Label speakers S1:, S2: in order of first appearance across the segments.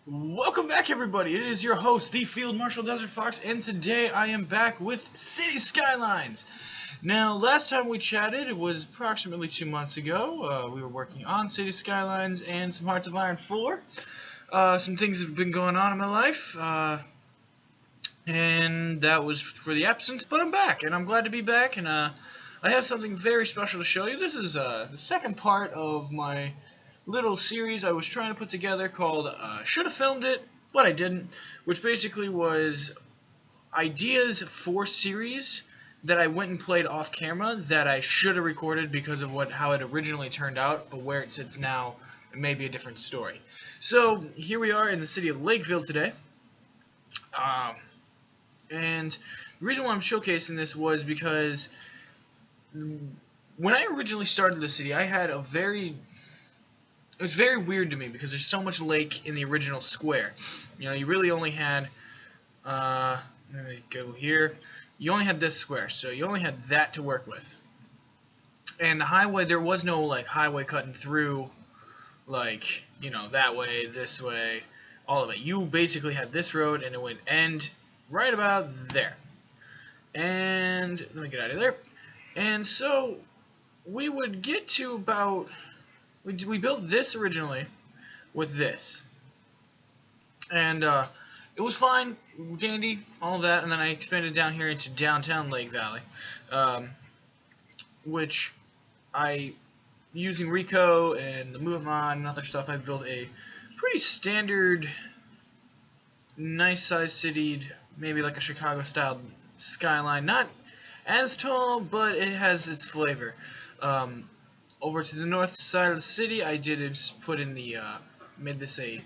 S1: Welcome back, everybody. It is your host, the Field Marshal Desert Fox, and today I am back with City Skylines. Now, last time we chatted, it was approximately 2 months ago. We were working on City Skylines and some Hearts of Iron 4. Some things have been going on in my life, and that was for the absence, but I'm back, and I'm glad to be back, and I have something very special to show you. This is the second part of my little series I was trying to put together called Should Have Filmed It, but I didn't, which basically was ideas for series that I went and played off camera that I should have recorded because of how it originally turned out, but where it sits now, it may be a different story. So here we are in the city of Lakeville today, and the reason why I'm showcasing this was because when I originally started the city, I had it was very weird to me because there's so much lake in the original square. You know, you really only had, let me go here, you only had this square, so you only had that to work with. And the highway, there was no, like, highway cutting through, like, you know, that way, this way, all of it. You basically had this road, and it would end right about there. And, let me get out of there. And so, we would get to about... We built this originally with this, and it was fine, dandy, all that, and then I expanded down here into downtown Lake Valley, which using Rico and the Move Mod and other stuff, I built a pretty standard, nice-sized city, maybe like a Chicago-style skyline, not as tall, but it has its flavor. Over to the north side of the city, I did put in the made this a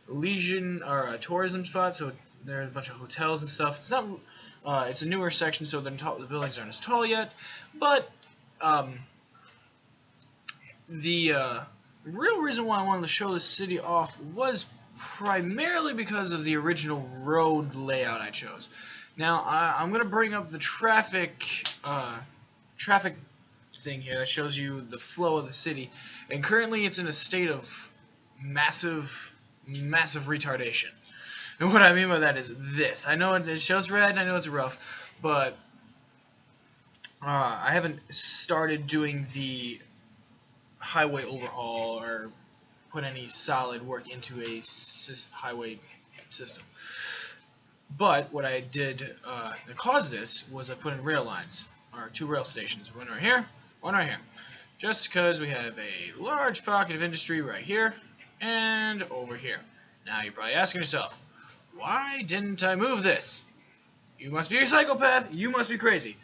S1: legion or a tourism spot, so there are a bunch of hotels and stuff. It's not it's a newer section, so the buildings aren't as tall yet, but the real reason why I wanted to show this city off was primarily because of the original road layout I chose. Now I'm going to bring up the traffic thing here that shows you the flow of the city, and currently it's in a state of massive retardation. And what I mean by that is this. I know it shows red, and I know it's rough, but I haven't started doing the highway overhaul or put any solid work into a highway system. But what I did that caused this was I put in rail lines, or 2 rail stations, one right here, one right here, just because we have a large pocket of industry right here and over here. Now you're probably asking yourself, why didn't I move this? You must be a psychopath, you must be crazy.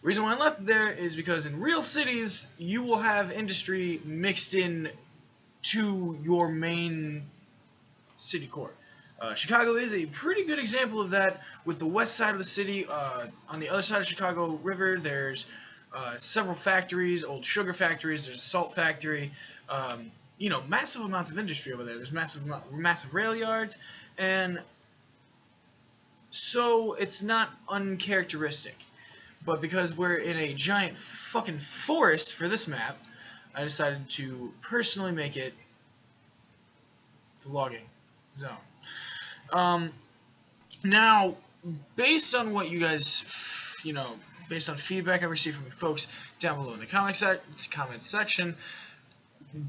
S1: The reason why I left it there is because in real cities, you will have industry mixed in to your main city core. Chicago is a pretty good example of that. With the west side of the city, on the other side of Chicago River, there's several factories, old sugar factories, there's a salt factory, you know, massive amounts of industry over there. There's massive rail yards, and so it's not uncharacteristic. But because we're in a giant fucking forest for this map, I decided to personally make it the logging zone. Now, based on what you guys, you know, based on feedback I received from you folks down below in the comment section,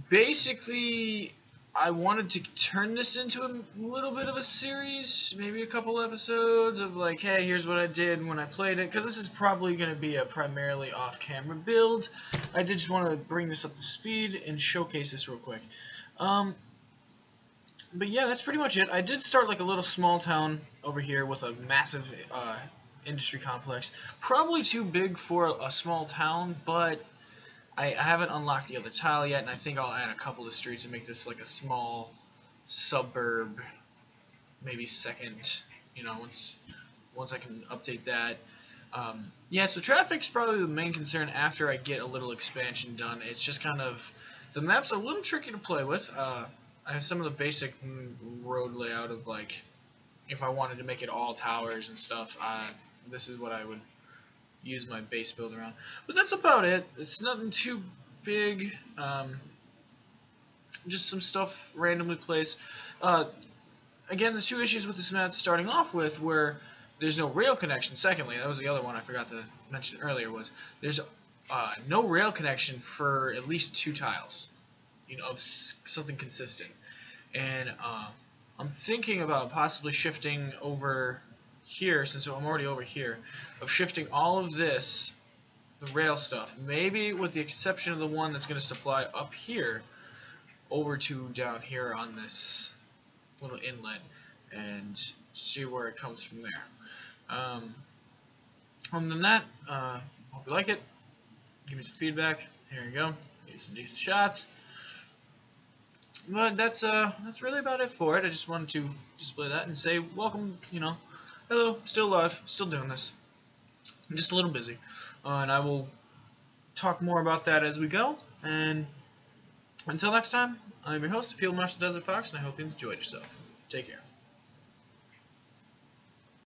S1: basically, I wanted to turn this into a little bit of a series, maybe a couple episodes of like, hey, here's what I did when I played it, because this is probably going to be a primarily off-camera build. I did just want to bring this up to speed and showcase this real quick. But yeah, that's pretty much it. I did start like a little small town over here with a massive industry complex. Probably too big for a small town, but I haven't unlocked the other tile yet, and I think I'll add a couple of streets and make this like a small suburb, maybe second, you know, once I can update that. Yeah, so traffic's probably the main concern after I get a little expansion done. It's just kind of, the map's a little tricky to play with. I have some of the basic road layout of like, if I wanted to make it all towers and stuff, this is what I would use my base build around. But that's about it. It's nothing too big. Just some stuff randomly placed. again, the two issues with this map starting off with were there's no rail connection. Secondly, that was the other one I forgot to mention earlier, was there's no rail connection for at least 2 tiles, of something consistent. And I'm thinking about possibly shifting over here, since I'm already over here, of shifting all of this, the rail stuff, maybe with the exception of the one that's going to supply up here, over to down here on this little inlet, and see where it comes from there. Other than that, hope you like it. Give me some feedback. Here you go. Give me some decent shots. But that's really about it for it. I just wanted to display that and say welcome. Hello, still alive, still doing this. I'm just a little busy, and I will talk more about that as we go. And until next time, I'm your host, Field Marshal Desert Fox, and I hope you enjoyed yourself. Take care.